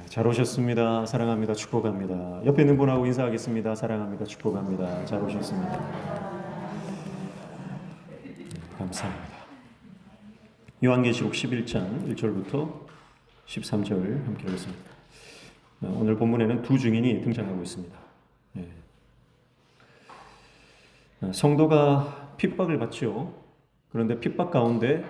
잘 오셨습니다. 사랑합니다. 축복합니다. 옆에 있는 분하고 인사하겠습니다. 사랑합니다. 축복합니다. 잘 오셨습니다. 감사합니다. 요한계시록 11장 1절부터 13절 함께 읽겠습니다. 오늘 본문에는 두 증인이 등장하고 있습니다. 성도가 핍박을 받죠. 그런데 핍박 가운데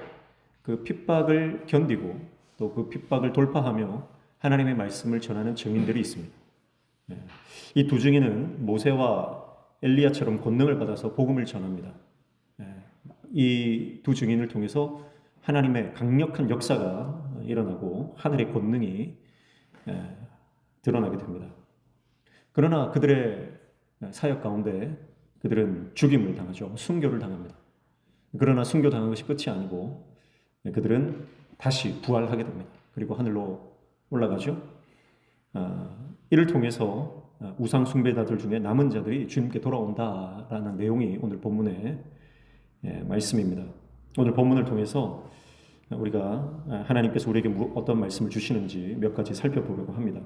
그 핍박을 견디고 또 그 핍박을 돌파하며 하나님의 말씀을 전하는 증인들이 있습니다. 이 두 증인은 모세와 엘리야처럼 권능을 받아서 복음을 전합니다. 이 두 증인을 통해서 하나님의 강력한 역사가 일어나고 하늘의 권능이 드러나게 됩니다. 그러나 그들의 사역 가운데 그들은 죽임을 당하죠. 순교를 당합니다. 그러나 순교당한 것이 끝이 아니고 그들은 다시 부활하게 됩니다. 그리고 하늘로 올라가죠. 이를 통해서 우상 숭배자들 중에 남은 자들이 주님께 돌아온다라는 내용이 오늘 본문의 말씀입니다. 오늘 본문을 통해서 우리가 하나님께서 우리에게 어떤 말씀을 주시는지 몇 가지 살펴보려고 합니다.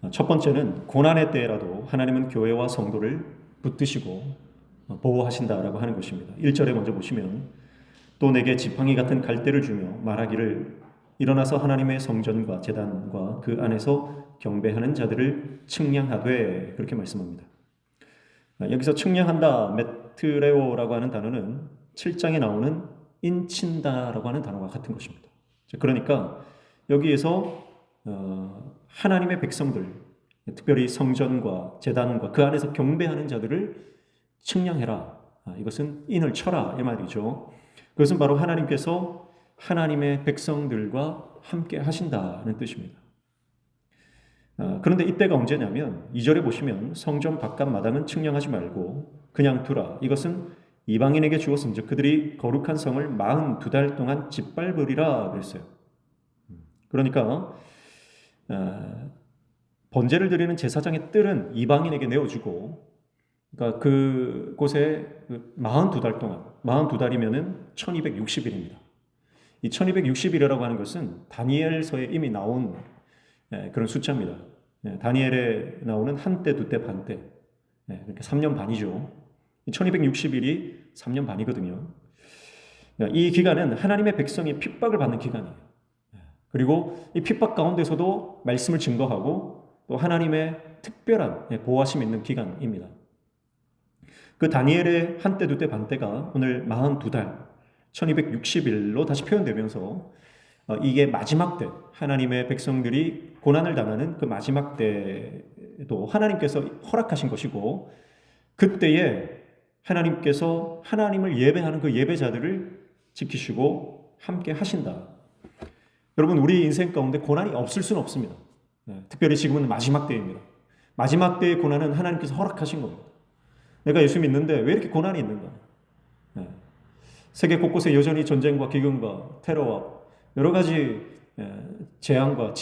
첫 번째는 고난의 때라도 하나님은 교회와 성도를 붙드시고 보호하신다라고 하는 것입니다. 1절에 먼저 보시면 또 내게 지팡이 같은 갈대를 주며 말하기를 일어나서 하나님의 성전과 제단과 그 안에서 경배하는 자들을 측량하되, 그렇게 말씀합니다. 여기서 측량한다, 메트레오라고 하는 단어는 7장에 나오는 인친다라고 하는 단어와 같은 것입니다. 그러니까 여기에서 하나님의 백성들, 특별히 성전과 제단과 그 안에서 경배하는 자들을 측량해라. 이것은 인을 쳐라, 이 말이죠. 그것은 바로 하나님께서 하나님의 백성들과 함께 하신다는 뜻입니다. 그런데 이때가 언제냐면 2절에 보시면 성전 바깥 마당은 측량하지 말고 그냥 두라. 이것은 이방인에게 주었은즉 그들이 거룩한 성을 42달 동안 짓밟으리라 그랬어요. 그러니까 번제를 드리는 제사장의 뜰은 이방인에게 내어주고, 그러니까 그곳에 42달 동안, 42달이면은 1260일입니다. 이 1260일이라고 하는 것은 다니엘서에 이미 나온 그런 숫자입니다. 다니엘에 나오는 한때, 두때, 반때, 그러니까 3년 반이죠. 1260일이 3년 반이거든요. 이 기간은 하나님의 백성이 핍박을 받는 기간이에요. 그리고 이 핍박 가운데서도 말씀을 증거하고 또 하나님의 특별한 보호하심이 있는 기간입니다. 그 다니엘의 한때, 두때, 반때가 오늘 42달, 1260일로 다시 표현되면서 이게 마지막 때, 하나님의 백성들이 고난을 당하는 그 마지막 때도 하나님께서 허락하신 것이고, 그때에 하나님께서 하나님을 예배하는 그 예배자들을 지키시고 함께 하신다. 여러분, 우리 인생 가운데 고난이 없을 수는 없습니다. 특별히 지금은 마지막 때입니다. 마지막 때의 고난은 하나님께서 허락하신 겁니다. 내가 예수 믿는데 왜 이렇게 고난이 있는가? 세계 곳곳에 여전히 전쟁과 기근과 테러와 여러 가지 재앙과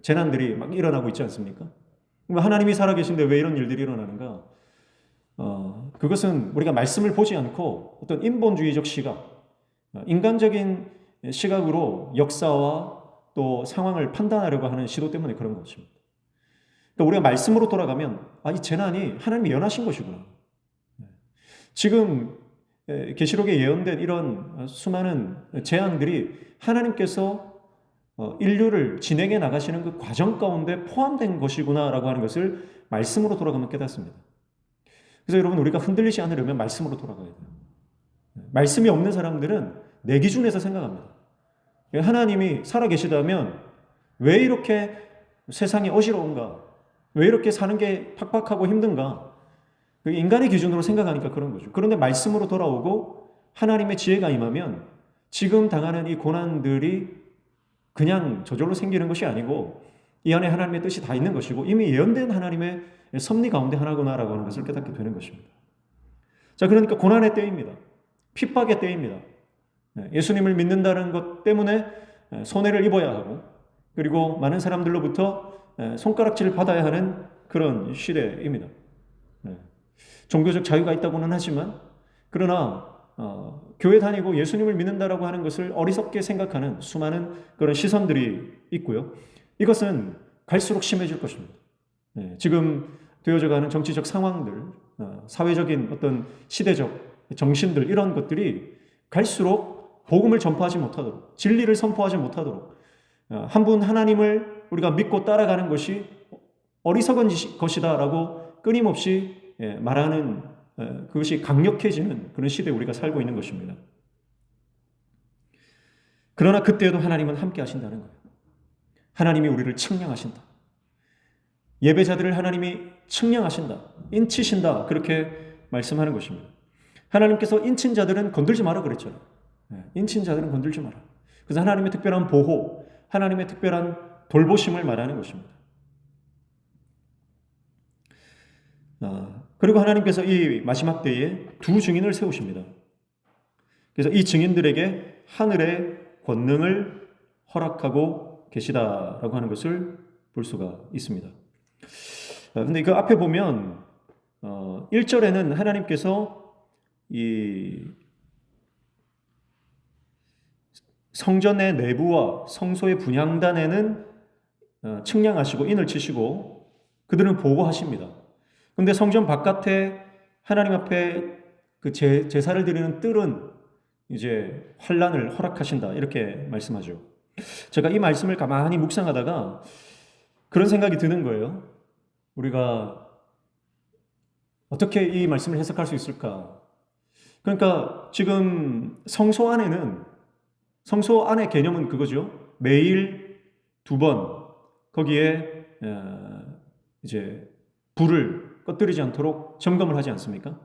재난들이 막 일어나고 있지 않습니까? 하나님이 살아계신데 왜 이런 일들이 일어나는가? 그것은 우리가 말씀을 보지 않고 어떤 인본주의적 시각, 인간적인 시각으로 역사와 또 상황을 판단하려고 하는 시도 때문에 그런 것입니다. 그러니까 우리가 말씀으로 돌아가면 이 재난이 하나님이 예언하신 것이구나. 지금 계시록에 예언된 이런 수많은 재앙들이 하나님께서 인류를 진행해 나가시는 그 과정 가운데 포함된 것이구나라고 하는 것을 말씀으로 돌아가면 깨닫습니다. 그래서 여러분, 우리가 흔들리지 않으려면 말씀으로 돌아가야 돼요. 말씀이 없는 사람들은 내 기준에서 생각합니다. 하나님이 살아계시다면 왜 이렇게 세상이 어지러운가? 왜 이렇게 사는 게 팍팍하고 힘든가? 인간의 기준으로 생각하니까 그런 거죠. 그런데 말씀으로 돌아오고 하나님의 지혜가 임하면 지금 당하는 이 고난들이 그냥 저절로 생기는 것이 아니고 이 안에 하나님의 뜻이 다 있는 것이고 이미 예언된 하나님의 섭리 가운데 하나구나라고 하는 것을 깨닫게 되는 것입니다. 자, 그러니까 고난의 때입니다. 핍박의 때입니다. 예수님을 믿는다는 것 때문에 손해를 입어야 하고, 그리고 많은 사람들로부터 손가락질을 받아야 하는 그런 시대입니다. 종교적 자유가 있다고는 하지만, 그러나 교회 다니고 예수님을 믿는다라고 하는 것을 어리석게 생각하는 수많은 그런 시선들이 있고요. 이것은 갈수록 심해질 것입니다. 지금 되어져가는 정치적 상황들, 사회적인 어떤 시대적 정신들, 이런 것들이 갈수록 복음을 전파하지 못하도록, 진리를 선포하지 못하도록, 한 분 하나님을 우리가 믿고 따라가는 것이 어리석은 것이다라고 끊임없이 말하는, 그것이 강력해지는 그런 시대에 우리가 살고 있는 것입니다. 그러나 그때에도 하나님은 함께 하신다는 거예요. 하나님이 우리를 측량하신다. 예배자들을 하나님이 측량하신다. 인치신다. 그렇게 말씀하는 것입니다. 하나님께서 인친 자들은 건들지 마라 그랬잖아요. 인친 자들은 건들지 마라. 그래서 하나님의 특별한 보호, 하나님의 특별한 돌보심을 말하는 것입니다. 그리고 하나님께서 이 마지막 때에 두 증인을 세우십니다. 그래서 이 증인들에게 하늘의 권능을 허락하고 계시다라고 하는 것을 볼 수가 있습니다. 근데 그 앞에 보면 1절에는 하나님께서 이 성전의 내부와 성소의 분향단에는 측량하시고 인을 치시고 그들은 보고하십니다. 근데 성전 바깥에 하나님 앞에 그 제사를 드리는 뜰은 이제 환란을 허락하신다, 이렇게 말씀하죠. 제가 이 말씀을 가만히 묵상하다가 그런 생각이 드는 거예요. 우리가 어떻게 이 말씀을 해석할 수 있을까? 그러니까 지금 성소 안의 개념은 그거죠. 매일 2번 거기에 이제 불을 꺼뜨리지 않도록 점검을 하지 않습니까?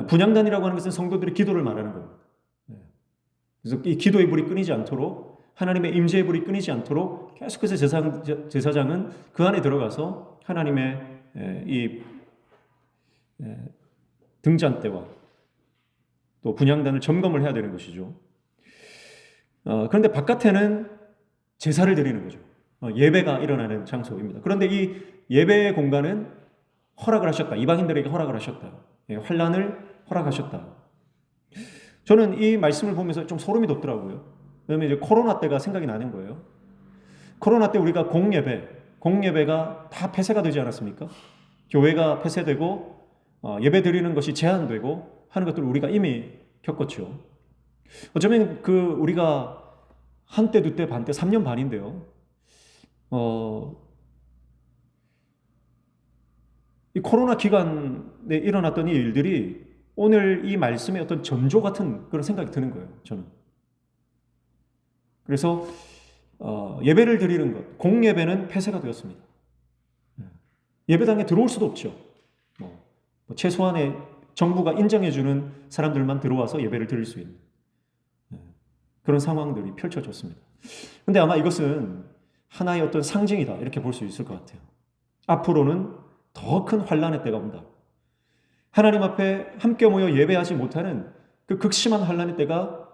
분향단이라고 하는 것은 성도들의 기도를 말하는 겁니다. 그래서 이 기도의 불이 끊이지 않도록, 하나님의 임재의 불이 끊이지 않도록 계속해서 제사장은 그 안에 들어가서 하나님의 이 등잔대와 또 분향단을 점검을 해야 되는 것이죠. 그런데 바깥에는 제사를 드리는 거죠. 예배가 일어나는 장소입니다. 그런데 이 예배의 공간은 허락을 하셨다. 이방인들에게 허락을 하셨다. 환란을 허락하셨다. 저는 이 말씀을 보면서 좀 소름이 돋더라고요. 왜냐하면 이제 코로나 때가 생각이 나는 거예요. 코로나 때 우리가 공예배가 다 폐쇄가 되지 않았습니까? 교회가 폐쇄되고 예배 드리는 것이 제한되고 하는 것들을 우리가 이미 겪었죠. 어쩌면 우리가 한때, 두때, 반때, 3년 반인데요. 이 코로나 기간에 일어났던 이 일들이 오늘 이 말씀의 어떤 전조 같은 그런 생각이 드는 거예요, 저는. 그래서 예배를 드리는 것, 공예배는 폐쇄가 되었습니다. 예배당에 들어올 수도 없죠. 최소한의 정부가 인정해주는 사람들만 들어와서 예배를 드릴 수 있는 그런 상황들이 펼쳐졌습니다. 그런데 아마 이것은 하나의 어떤 상징이다, 이렇게 볼 수 있을 것 같아요. 앞으로는 더 큰 환란의 때가 온다. 하나님 앞에 함께 모여 예배하지 못하는 그 극심한 환란의 때가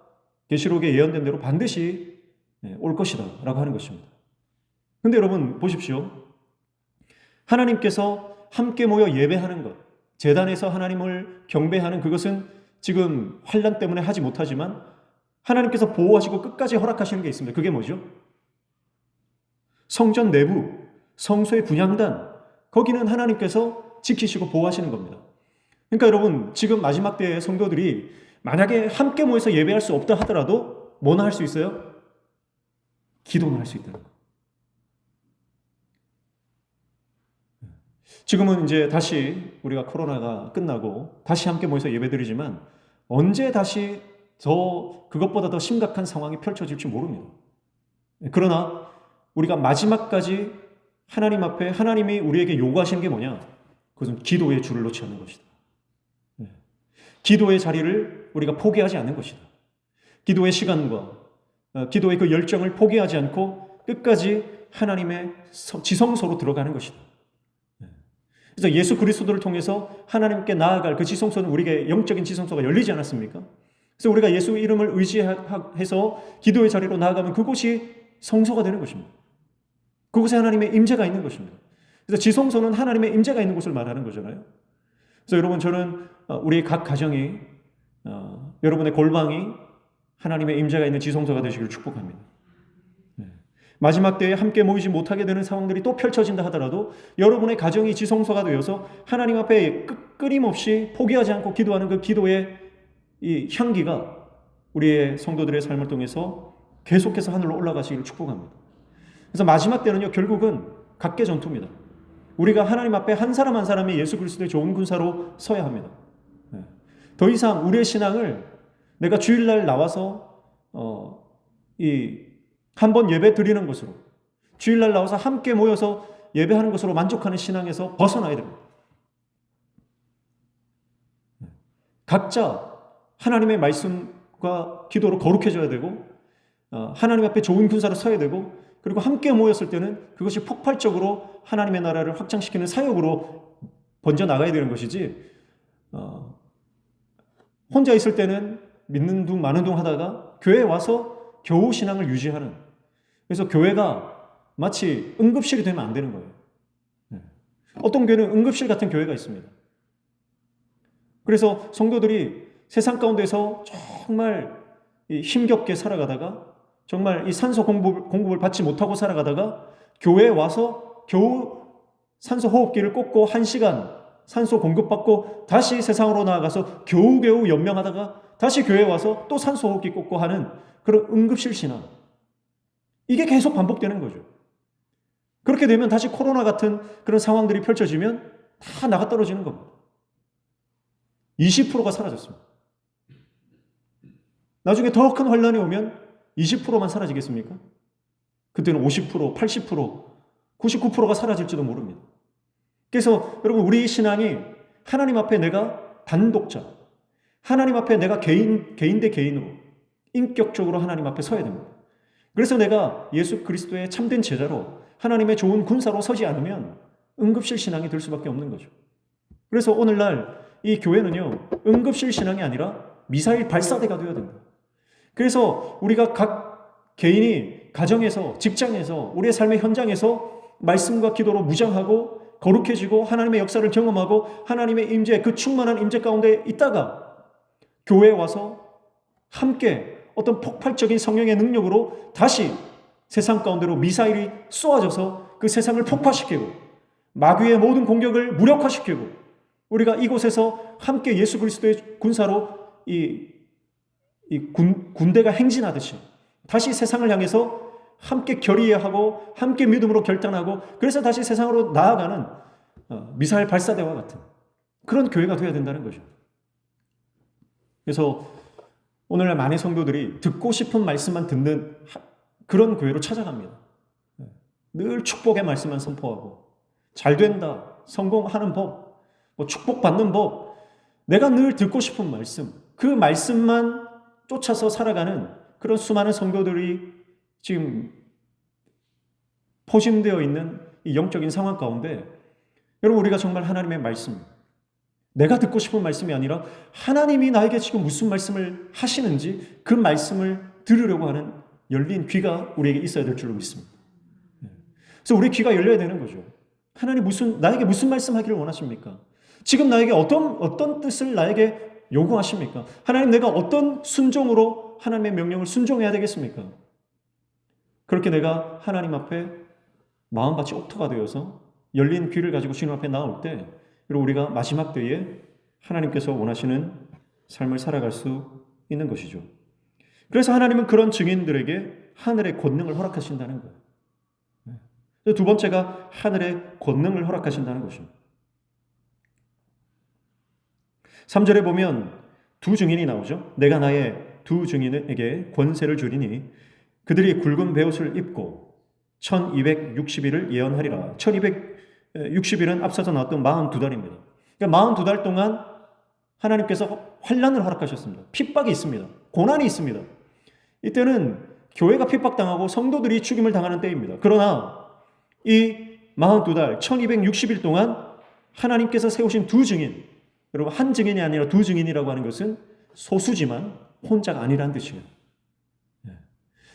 계시록에 예언된 대로 반드시 올 것이다 라고 하는 것입니다. 그런데 여러분 보십시오. 하나님께서 함께 모여 예배하는 것, 제단에서 하나님을 경배하는 그것은 지금 환란 때문에 하지 못하지만 하나님께서 보호하시고 끝까지 허락하시는 게 있습니다. 그게 뭐죠? 성전 내부, 성소의 분향단, 거기는 하나님께서 지키시고 보호하시는 겁니다. 그러니까 여러분, 지금 마지막 때의 성도들이 만약에 함께 모여서 예배할 수 없다 하더라도 뭐나 할 수 있어요? 기도는 할 수 있다는 거. 지금은 이제 다시 우리가 코로나가 끝나고 다시 함께 모여서 예배드리지만 언제 다시 그것보다 더 심각한 상황이 펼쳐질지 모릅니다. 그러나 우리가 마지막까지 하나님 앞에 하나님이 우리에게 요구하시는 게 뭐냐? 그것은 기도의 줄을 놓지 않는 것이다. 기도의 자리를 우리가 포기하지 않는 것이다. 기도의 시간과 기도의 그 열정을 포기하지 않고 끝까지 하나님의 지성소로 들어가는 것이다. 그래서 예수 그리스도를 통해서 하나님께 나아갈 그 지성소는 우리에게 영적인 지성소가 열리지 않았습니까? 그래서 우리가 예수 이름을 의지해서 기도의 자리로 나아가면 그곳이 성소가 되는 것입니다. 그곳에 하나님의 임재가 있는 것입니다. 그래서 지성소는 하나님의 임재가 있는 곳을 말하는 거잖아요. 그래서 여러분, 저는 우리 각 가정이 여러분의 골방이 하나님의 임재가 있는 지성소가 되시기를 축복합니다. 마지막 때에 함께 모이지 못하게 되는 상황들이 또 펼쳐진다 하더라도 여러분의 가정이 지성소가 되어서 하나님 앞에 끊임없이 포기하지 않고 기도하는 그 기도의 이 향기가 우리의 성도들의 삶을 통해서 계속해서 하늘로 올라가시기를 축복합니다. 그래서 마지막 때는요, 결국은 각계 전투입니다. 우리가 하나님 앞에 한 사람 한 사람이 예수 그리스도의 좋은 군사로 서야 합니다. 더 이상 우리의 신앙을 내가 주일날 나와서 한번 예배 드리는 것으로, 주일날 나와서 함께 모여서 예배하는 것으로 만족하는 신앙에서 벗어나야 됩니다. 각자 하나님의 말씀과 기도로 거룩해져야 되고, 하나님 앞에 좋은 군사로 서야 되고, 그리고 함께 모였을 때는 그것이 폭발적으로 하나님의 나라를 확장시키는 사역으로 번져 나가야 되는 것이지, 혼자 있을 때는 믿는 둥 마는 둥 하다가 교회에 와서 겨우 신앙을 유지하는, 그래서 교회가 마치 응급실이 되면 안 되는 거예요. 어떤 교회는 응급실 같은 교회가 있습니다. 그래서 성도들이 세상 가운데서 정말 힘겹게 살아가다가, 정말 이 산소 공급을 받지 못하고 살아가다가 교회에 와서 겨우 산소 호흡기를 꽂고 1시간 산소 공급받고 다시 세상으로 나아가서 겨우겨우 연명하다가 다시 교회에 와서 또 산소 호흡기 꽂고 하는 그런 응급실 신앙. 이게 계속 반복되는 거죠. 그렇게 되면 다시 코로나 같은 그런 상황들이 펼쳐지면 다 나가 떨어지는 겁니다. 20%가 사라졌습니다. 나중에 더 큰 환란이 오면 20%만 사라지겠습니까? 그때는 50%, 80%, 99%가 사라질지도 모릅니다. 그래서 여러분, 우리 신앙이 하나님 앞에 내가 단독자, 하나님 앞에 내가 개인 대 개인으로 인격적으로 하나님 앞에 서야 됩니다. 그래서 내가 예수 그리스도의 참된 제자로 하나님의 좋은 군사로 서지 않으면 응급실 신앙이 될 수밖에 없는 거죠. 그래서 오늘날 이 교회는요, 응급실 신앙이 아니라 미사일 발사대가 되어야 된다. 그래서 우리가 각 개인이 가정에서, 직장에서, 우리의 삶의 현장에서 말씀과 기도로 무장하고 거룩해지고 하나님의 역사를 경험하고 하나님의 임재, 그 충만한 임재 가운데 있다가 교회에 와서 함께 어떤 폭발적인 성령의 능력으로 다시 세상 가운데로 미사일이 쏘아져서 그 세상을 폭파시키고 마귀의 모든 공격을 무력화시키고 우리가 이곳에서 함께 예수 그리스도의 군사로 군대가 행진하듯이 다시 세상을 향해서 함께 결의하고 함께 믿음으로 결단하고 그래서 다시 세상으로 나아가는 미사일 발사대와 같은 그런 교회가 되어야 된다는 거죠. 그래서 오늘날 많은 성도들이 듣고 싶은 말씀만 듣는 그런 교회로 찾아갑니다. 늘 축복의 말씀만 선포하고 잘 된다, 성공하는 법, 축복받는 법, 내가 늘 듣고 싶은 말씀, 그 말씀만 쫓아서 살아가는 그런 수많은 성도들이 지금 포진되어 있는 이 영적인 상황 가운데 여러분, 우리가 정말 하나님의 말씀, 내가 듣고 싶은 말씀이 아니라 하나님이 나에게 지금 무슨 말씀을 하시는지 그 말씀을 들으려고 하는 열린 귀가 우리에게 있어야 될 줄로 믿습니다. 그래서 우리 귀가 열려야 되는 거죠. 하나님 나에게 무슨 말씀하기를 원하십니까? 지금 나에게 어떤 뜻을 나에게 요구하십니까? 하나님, 내가 어떤 순종으로 하나님의 명령을 순종해야 되겠습니까? 그렇게 내가 하나님 앞에 마음같이 옥토가 되어서 열린 귀를 가지고 주님 앞에 나올 때 그리고 우리가 마지막 때에 하나님께서 원하시는 삶을 살아갈 수 있는 것이죠. 그래서 하나님은 그런 증인들에게 하늘의 권능을 허락하신다는 거예요. 두 번째가 하늘의 권능을 허락하신다는 것입니다. 3절에 보면 두 증인이 나오죠. 내가 나의 두 증인에게 권세를 주리니 그들이 굵은 베옷을 입고 1260일을 예언하리라. 1260일은 앞서서 나왔던 42달입니다. 그러니까 42달 동안 하나님께서 환난을 허락하셨습니다. 핍박이 있습니다. 고난이 있습니다. 이때는 교회가 핍박당하고 성도들이 죽임을 당하는 때입니다. 그러나 이 42달, 1260일 동안 하나님께서 세우신 두 증인, 여러분, 한 증인이 아니라 두 증인이라고 하는 것은 소수지만 혼자가 아니라는 뜻이에요.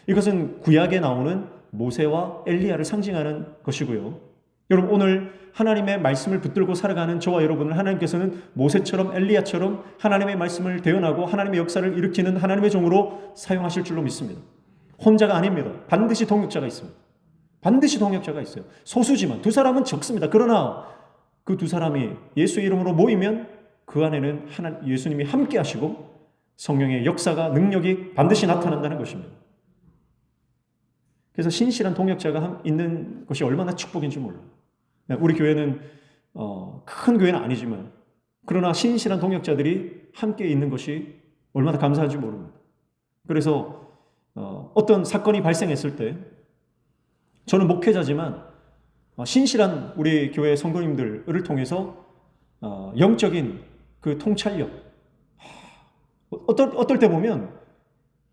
이것은 구약에 나오는 모세와 엘리야를 상징하는 것이고요. 여러분, 오늘 하나님의 말씀을 붙들고 살아가는 저와 여러분을 하나님께서는 모세처럼 엘리야처럼 하나님의 말씀을 대언하고 하나님의 역사를 일으키는 하나님의 종으로 사용하실 줄로 믿습니다. 혼자가 아닙니다. 반드시 동역자가 있습니다. 반드시 동역자가 있어요. 소수지만 두 사람은 적습니다. 그러나 그 두 사람이 예수의 이름으로 모이면 그 안에는 예수님이 함께 하시고 성령의 역사가 능력이 반드시 나타난다는 것입니다. 그래서 신실한 동역자가 있는 것이 얼마나 축복인지 몰라요. 우리 교회는 큰 교회는 아니지만 그러나 신실한 동역자들이 함께 있는 것이 얼마나 감사한지 모릅니다. 그래서 어떤 사건이 발생했을 때 저는 목회자지만 신실한 우리 교회 성도님들을 통해서 영적인 그 통찰력, 어떨 때 보면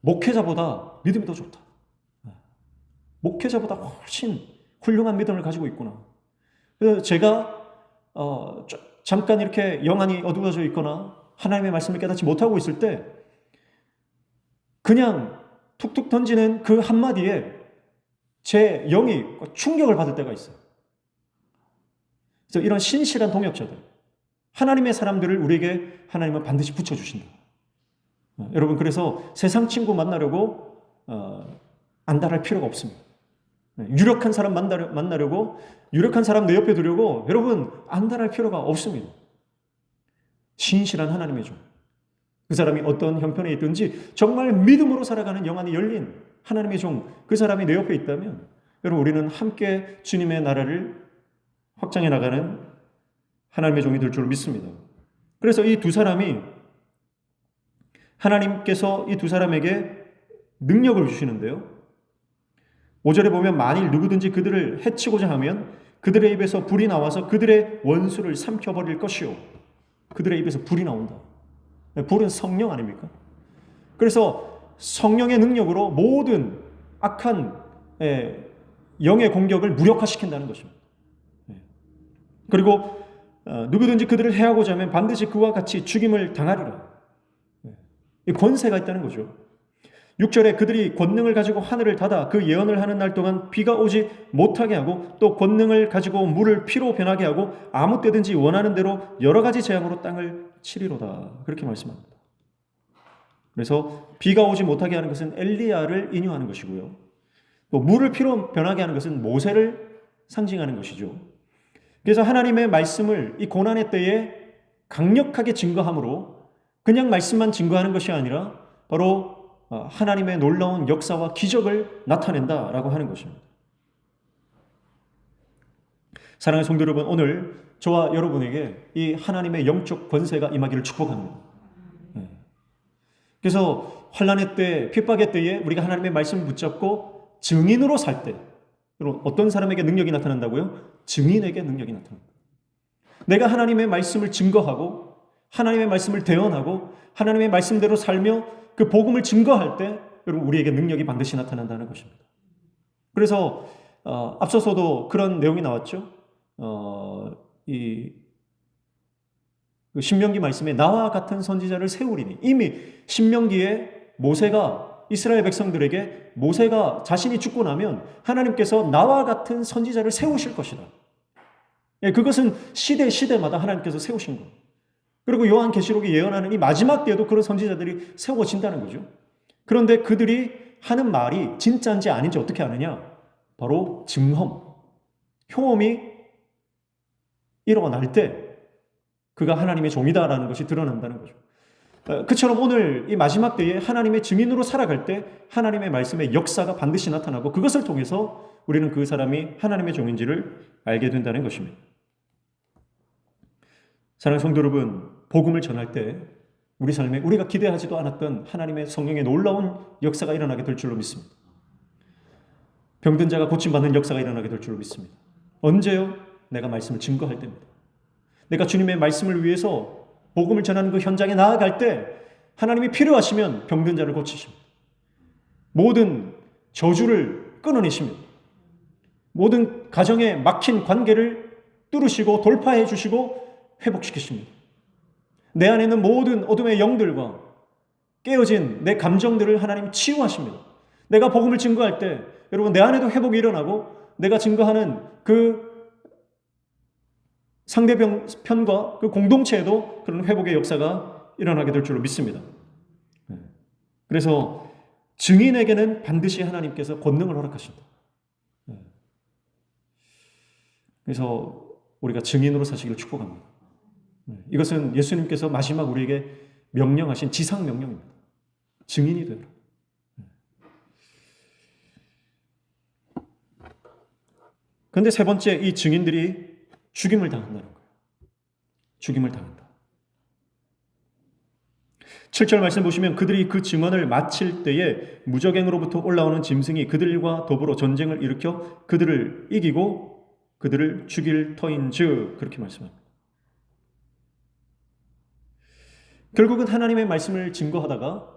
목회자보다 믿음이 더 좋다. 목회자보다 훨씬 훌륭한 믿음을 가지고 있구나. 그래서 제가 잠깐 이렇게 영안이 어두워져 있거나 하나님의 말씀을 깨닫지 못하고 있을 때 그냥 툭툭 던지는 그 한마디에 제 영이 충격을 받을 때가 있어요. 그래서 이런 신실한 동역자들, 하나님의 사람들을 우리에게 하나님은 반드시 붙여주신다. 여러분, 그래서 세상 친구 만나려고 안달할 필요가 없습니다. 유력한 사람 만나려고, 유력한 사람 내 옆에 두려고 여러분 안달할 필요가 없습니다. 신실한 하나님의 종, 그 사람이 어떤 형편에 있든지 정말 믿음으로 살아가는 영안이 열린 하나님의 종, 그 사람이 내 옆에 있다면 여러분, 우리는 함께 주님의 나라를 확장해 나가는 하나님의 종이 될 줄 믿습니다. 그래서 이 두 사람이, 하나님께서 이 두 사람에게 능력을 주시는데요. 5절에 보면 만일 누구든지 그들을 해치고자 하면 그들의 입에서 불이 나와서 그들의 원수를 삼켜버릴 것이요. 그들의 입에서 불이 나온다. 불은 성령 아닙니까? 그래서 성령의 능력으로 모든 악한 영의 공격을 무력화시킨다는 것입니다. 그리고 누구든지 그들을 해하고자 하면 반드시 그와 같이 죽임을 당하리라. 이 권세가 있다는 거죠. 6절에 그들이 권능을 가지고 하늘을 닫아 그 예언을 하는 날 동안 비가 오지 못하게 하고 또 권능을 가지고 물을 피로 변하게 하고 아무 때든지 원하는 대로 여러 가지 재앙으로 땅을 치리로다. 그렇게 말씀합니다. 그래서 비가 오지 못하게 하는 것은 엘리야를 인용하는 것이고요. 또 물을 피로 변하게 하는 것은 모세를 상징하는 것이죠. 그래서 하나님의 말씀을 이 고난의 때에 강력하게 증거함으로 그냥 말씀만 증거하는 것이 아니라 바로 하나님의 놀라운 역사와 기적을 나타낸다라고 하는 것입니다. 사랑하는 성도 여러분, 오늘 저와 여러분에게 이 하나님의 영적 권세가 임하기를 축복합니다. 그래서 환난의 때, 핍박의 때에 우리가 하나님의 말씀을 붙잡고 증인으로 살 때, 여러분, 어떤 사람에게 능력이 나타난다고요? 증인에게 능력이 나타납니다. 내가 하나님의 말씀을 증거하고 하나님의 말씀을 대언하고 하나님의 말씀대로 살며 그 복음을 증거할 때 여러분, 우리에게 능력이 반드시 나타난다는 것입니다. 그래서 앞서서도 그런 내용이 나왔죠. 그 신명기 말씀에 나와 같은 선지자를 세우리니, 이미 신명기에 모세가 이스라엘 백성들에게 모세가 자신이 죽고 나면 하나님께서 나와 같은 선지자를 세우실 것이다. 그것은 시대마다 하나님께서 세우신 것. 그리고 요한계시록이 예언하는 이 마지막 때에도 그런 선지자들이 세워진다는 거죠. 그런데 그들이 하는 말이 진짜인지 아닌지 어떻게 아느냐? 바로 증험, 효험이 일어날 때 그가 하나님의 종이다라는 것이 드러난다는 거죠. 그처럼 오늘 이 마지막 때에 하나님의 증인으로 살아갈 때 하나님의 말씀의 역사가 반드시 나타나고 그것을 통해서 우리는 그 사람이 하나님의 종인지를 알게 된다는 것입니다. 사랑하는 성도 여러분, 복음을 전할 때 우리 삶에 우리가 기대하지도 않았던 하나님의 성령의 놀라운 역사가 일어나게 될 줄로 믿습니다. 병든 자가 고침받는 역사가 일어나게 될 줄로 믿습니다. 언제요? 내가 말씀을 증거할 때입니다. 내가 주님의 말씀을 위해서 복음을 전하는 그 현장에 나아갈 때 하나님이 필요하시면 병든 자를 고치십니다. 모든 저주를 끊어내십니다. 모든 가정에 막힌 관계를 뚫으시고 돌파해 주시고 회복시키십니다. 내 안에 있는 모든 어둠의 영들과 깨어진 내 감정들을 하나님 치유하십니다. 내가 복음을 증거할 때 여러분, 내 안에도 회복이 일어나고 내가 증거하는 그 상대편과 그 공동체에도 그런 회복의 역사가 일어나게 될 줄로 믿습니다. 그래서 증인에게는 반드시 하나님께서 권능을 허락하신다. 그래서 우리가 증인으로 사시기를 축복합니다. 이것은 예수님께서 마지막 우리에게 명령하신 지상 명령입니다. 증인이 되라. 그런데 세 번째, 이 증인들이 죽임을 당한다는 거예요. 죽임을 당한다. 7절 말씀 보시면 그들이 그 증언을 마칠 때에 무적행으로부터 올라오는 짐승이 그들과 더불어 전쟁을 일으켜 그들을 이기고 그들을 죽일 터인즉, 그렇게 말씀합니다. 결국은 하나님의 말씀을 증거하다가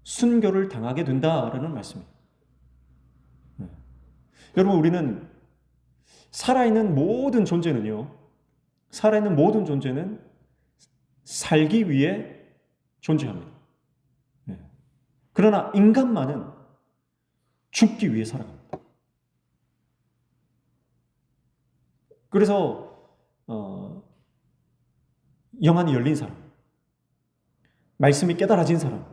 순교를 당하게 된다라는 말씀입니다. 여러분, 우리는 살아있는 모든 존재는 살기 위해 존재합니다. 그러나 인간만은 죽기 위해 살아갑니다. 그래서 영안이 열린 사람, 말씀이 깨달아진 사람,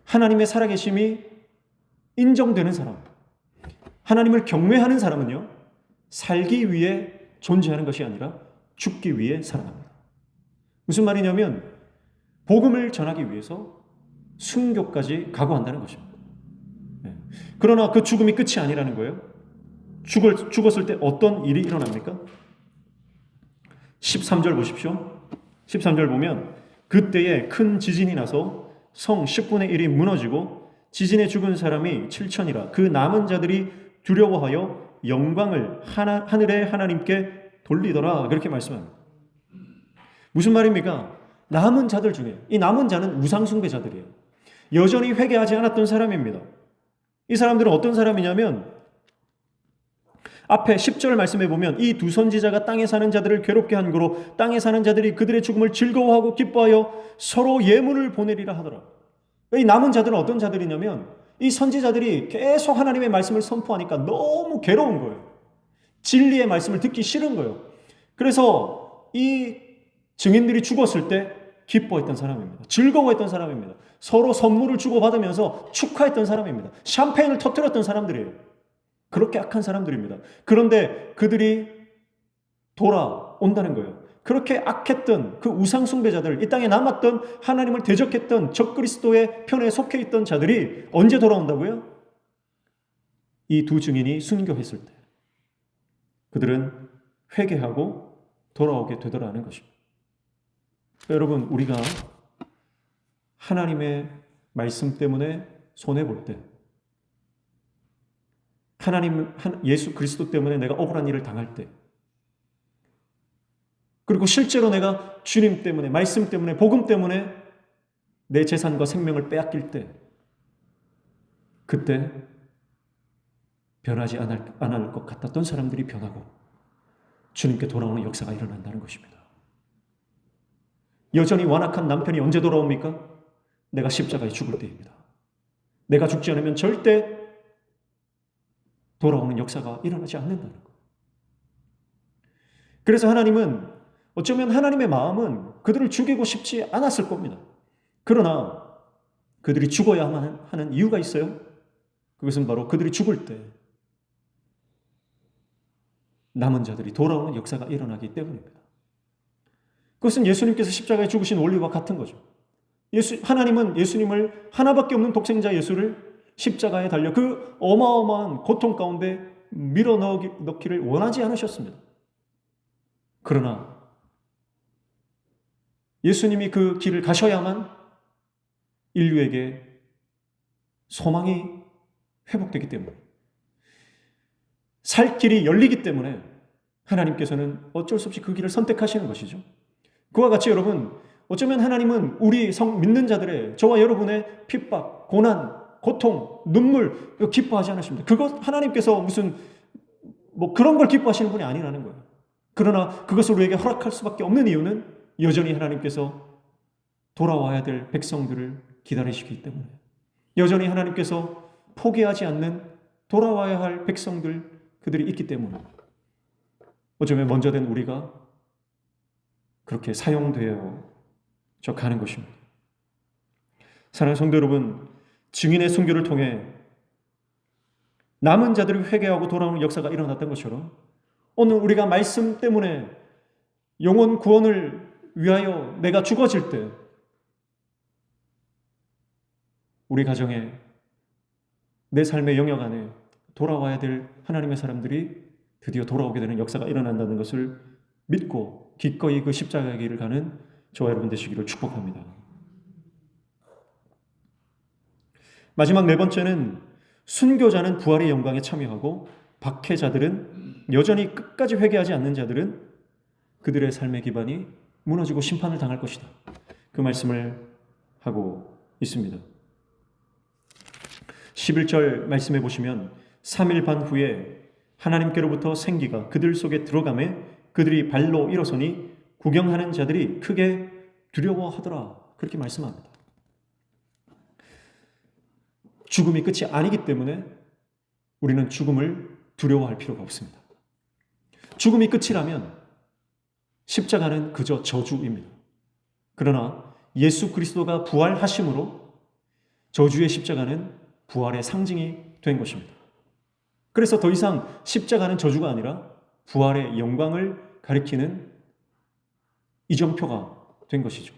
하나님의 살아계심이 인정되는 사람, 하나님을 경외하는 사람은요, 살기 위해 존재하는 것이 아니라 죽기 위해 살아갑니다. 무슨 말이냐면 복음을 전하기 위해서 순교까지 각오한다는 것입니다. 그러나 그 죽음이 끝이 아니라는 거예요. 죽었을 때 어떤 일이 일어납니까? 13절 보십시오. 13절 보면 그때에 큰 지진이 나서 성 10분의 1이 무너지고 지진에 죽은 사람이 7천이라 그 남은 자들이 두려워하여 영광을 하늘의 하나님께 돌리더라, 그렇게 말씀합니다. 무슨 말입니까? 남은 자들 중에, 이 남은 자는 우상숭배자들이에요. 여전히 회개하지 않았던 사람입니다. 이 사람들은 어떤 사람이냐면 앞에 10절 말씀해 보면 이 두 선지자가 땅에 사는 자들을 괴롭게 한 거로 땅에 사는 자들이 그들의 죽음을 즐거워하고 기뻐하여 서로 예물을 보내리라 하더라. 이 남은 자들은 어떤 자들이냐면 이 선지자들이 계속 하나님의 말씀을 선포하니까 너무 괴로운 거예요. 진리의 말씀을 듣기 싫은 거예요. 그래서 이 증인들이 죽었을 때 기뻐했던 사람입니다. 즐거워했던 사람입니다. 서로 선물을 주고받으면서 축하했던 사람입니다. 샴페인을 터뜨렸던 사람들이에요. 그렇게 악한 사람들입니다. 그런데 그들이 돌아온다는 거예요. 그렇게 악했던 그 우상숭배자들, 이 땅에 남았던 하나님을 대적했던 적그리스도의 편에 속해 있던 자들이 언제 돌아온다고요? 이 두 증인이 순교했을 때 그들은 회개하고 돌아오게 되더라는 것입니다. 여러분, 우리가 하나님의 말씀 때문에 손해볼 때, 예수 그리스도 때문에 내가 억울한 일을 당할 때, 그리고 실제로 내가 주님 때문에, 말씀 때문에, 복음 때문에 내 재산과 생명을 빼앗길 때, 그때 변하지 않을 것 같았던 사람들이 변하고 주님께 돌아오는 역사가 일어난다는 것입니다. 여전히 완악한 남편이 언제 돌아옵니까? 내가 십자가에 죽을 때입니다. 내가 죽지 않으면 절대 돌아오는 역사가 일어나지 않는다는 것. 그래서 하나님은, 어쩌면 하나님의 마음은 그들을 죽이고 싶지 않았을 겁니다. 그러나 그들이 죽어야 하는 이유가 있어요. 그것은 바로 그들이 죽을 때 남은 자들이 돌아오는 역사가 일어나기 때문입니다. 그것은 예수님께서 십자가에 죽으신 원리와 같은 거죠. 하나님은 예수님을, 하나밖에 없는 독생자 예수를 십자가에 달려 그 어마어마한 고통 가운데 밀어넣기를 원하지 않으셨습니다. 그러나 예수님이 그 길을 가셔야만 인류에게 소망이 회복되기 때문에, 살 길이 열리기 때문에 하나님께서는 어쩔 수 없이 그 길을 선택하시는 것이죠. 그와 같이 여러분, 어쩌면 하나님은 우리 믿는 자들의, 저와 여러분의 핍박, 고난, 고통, 눈물 기뻐하지 않으십니다. 그것 하나님께서 무슨 그런 걸 기뻐하시는 분이 아니라는 거예요. 그러나 그것을 우리에게 허락할 수밖에 없는 이유는 여전히 하나님께서 돌아와야 될 백성들을 기다리시기 때문에, 여전히 하나님께서 포기하지 않는 돌아와야 할 백성들, 그들이 있기 때문에 어쩌면 먼저 된 우리가 그렇게 사용되어 저 가는 것입니다. 사랑하는 성도 여러분, 증인의 순교를 통해 남은 자들이 회개하고 돌아오는 역사가 일어났던 것처럼 오늘 우리가 말씀 때문에 영혼 구원을 위하여 내가 죽어질 때 우리 가정에 내 삶의 영역 안에 돌아와야 될 하나님의 사람들이 드디어 돌아오게 되는 역사가 일어난다는 것을 믿고 기꺼이 그 십자가의 길을 가는 저와 여러분 되시기를 축복합니다. 마지막 네 번째는 순교자는 부활의 영광에 참여하고 박해자들은 여전히 끝까지 회개하지 않는 자들은 그들의 삶의 기반이 무너지고 심판을 당할 것이다. 그 말씀을 하고 있습니다. 11절 말씀해 보시면 3일 반 후에 하나님께로부터 생기가 그들 속에 들어가매 그들이 발로 일어서니 구경하는 자들이 크게 두려워하더라. 그렇게 말씀합니다. 죽음이 끝이 아니기 때문에 우리는 죽음을 두려워할 필요가 없습니다. 죽음이 끝이라면 십자가는 그저 저주입니다. 그러나 예수 그리스도가 부활하심으로 저주의 십자가는 부활의 상징이 된 것입니다. 그래서 더 이상 십자가는 저주가 아니라 부활의 영광을 가리키는 이정표가 된 것이죠.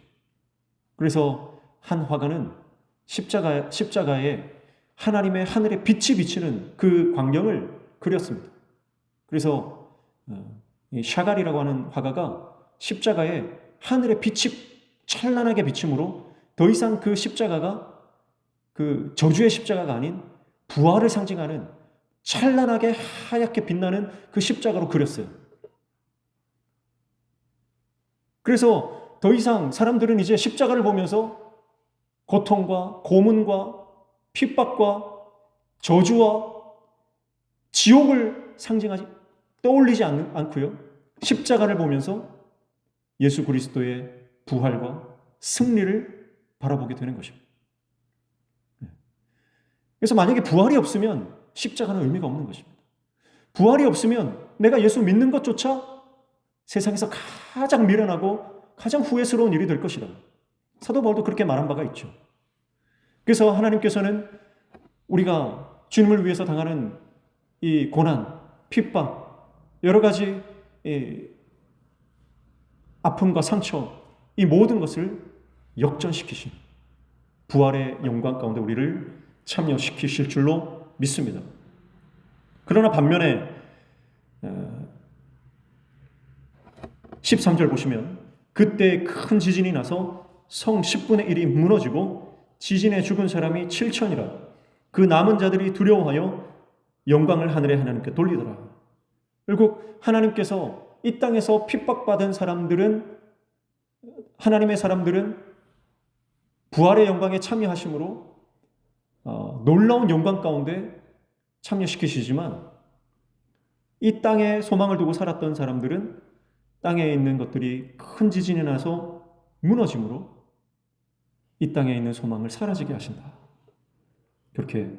그래서 한 화가는 십자가에 하나님의 하늘에 빛이 비치는 그 광경을 그렸습니다. 그래서 이 샤갈이라고 하는 화가가 십자가에 하늘의 빛이 찬란하게 비침으로 더 이상 그 십자가가 그 저주의 십자가가 아닌 부활을 상징하는 찬란하게 하얗게 빛나는 그 십자가로 그렸어요. 그래서 더 이상 사람들은 이제 십자가를 보면서 고통과 고문과 핍박과 저주와 지옥을 상징하지 떠올리지 않고요. 십자가를 보면서 예수 그리스도의 부활과 승리를 바라보게 되는 것입니다. 그래서 만약에 부활이 없으면 십자가는 의미가 없는 것입니다. 부활이 없으면 내가 예수 믿는 것조차 세상에서 가장 미련하고 가장 후회스러운 일이 될 것이다. 사도 바울도 그렇게 말한 바가 있죠. 그래서 하나님께서는 우리가 주님을 위해서 당하는 이 고난, 핍박, 여러 가지 아픔과 상처, 이 모든 것을 역전시키신 부활의 영광 가운데 우리를 참여시키실 줄로 믿습니다. 그러나 반면에 13절 보시면 그때 큰 지진이 나서 성 10분의 1이 무너지고 지진에 죽은 사람이 7천이라 그 남은 자들이 두려워하여 영광을 하늘의 하나님께 돌리더라. 결국 하나님께서 이 땅에서 핍박받은 사람들은 하나님의 사람들은 부활의 영광에 참여하심으로 놀라운 영광 가운데 참여시키시지만 이 땅에 소망을 두고 살았던 사람들은 땅에 있는 것들이 큰 지진이 나서 무너짐으로 이 땅에 있는 소망을 사라지게 하신다. 그렇게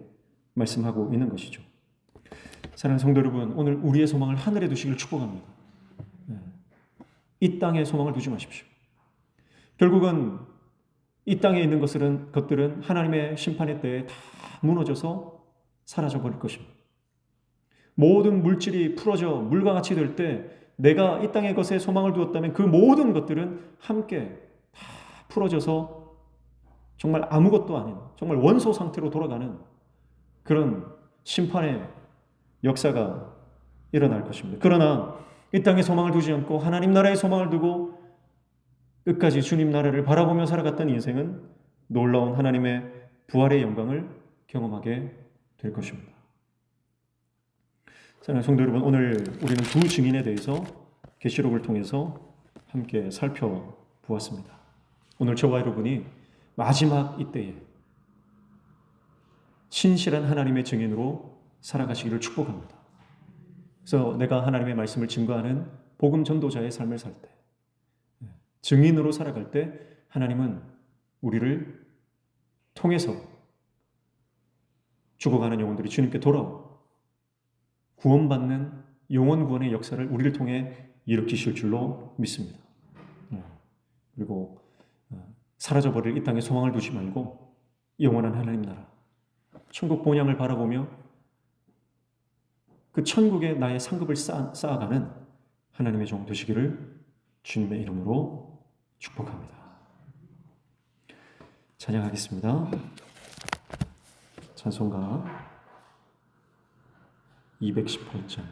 말씀하고 있는 것이죠. 사랑하는 성도 여러분, 오늘 우리의 소망을 하늘에 두시길 축복합니다. 이 땅에 소망을 두지 마십시오. 결국은 이 땅에 있는 것들은 하나님의 심판의 때에 다 무너져서 사라져 버릴 것입니다. 모든 물질이 풀어져 물과 같이 될 때 내가 이 땅의 것에 소망을 두었다면 그 모든 것들은 함께 다 풀어져서 정말 아무것도 아닌 정말 원소 상태로 돌아가는 그런 심판의 역사가 일어날 것입니다. 그러나 이 땅에 소망을 두지 않고 하나님 나라에 소망을 두고 끝까지 주님 나라를 바라보며 살아갔던 인생은 놀라운 하나님의 부활의 영광을 경험하게 될 것입니다. 사랑하는 성도 여러분, 오늘 우리는 두 증인에 대해서 계시록을 통해서 함께 살펴보았습니다. 오늘 저와 여러분이 마지막 이때에 신실한 하나님의 증인으로 살아가시기를 축복합니다. 그래서 내가 하나님의 말씀을 증거하는 복음 전도자의 삶을 살 때, 증인으로 살아갈 때 하나님은 우리를 통해서 죽어가는 영혼들이 주님께 돌아오고 구원받는 영혼 구원의 역사를 우리를 통해 일으키실 줄로 믿습니다. 그리고 사라져버릴 이 땅에 소망을 두지 말고 영원한 하나님 나라, 천국 본향을 바라보며 그 천국에 나의 상급을 쌓아가는 하나님의 종 되시기를 주님의 이름으로 축복합니다. 찬양하겠습니다. 찬송가 218장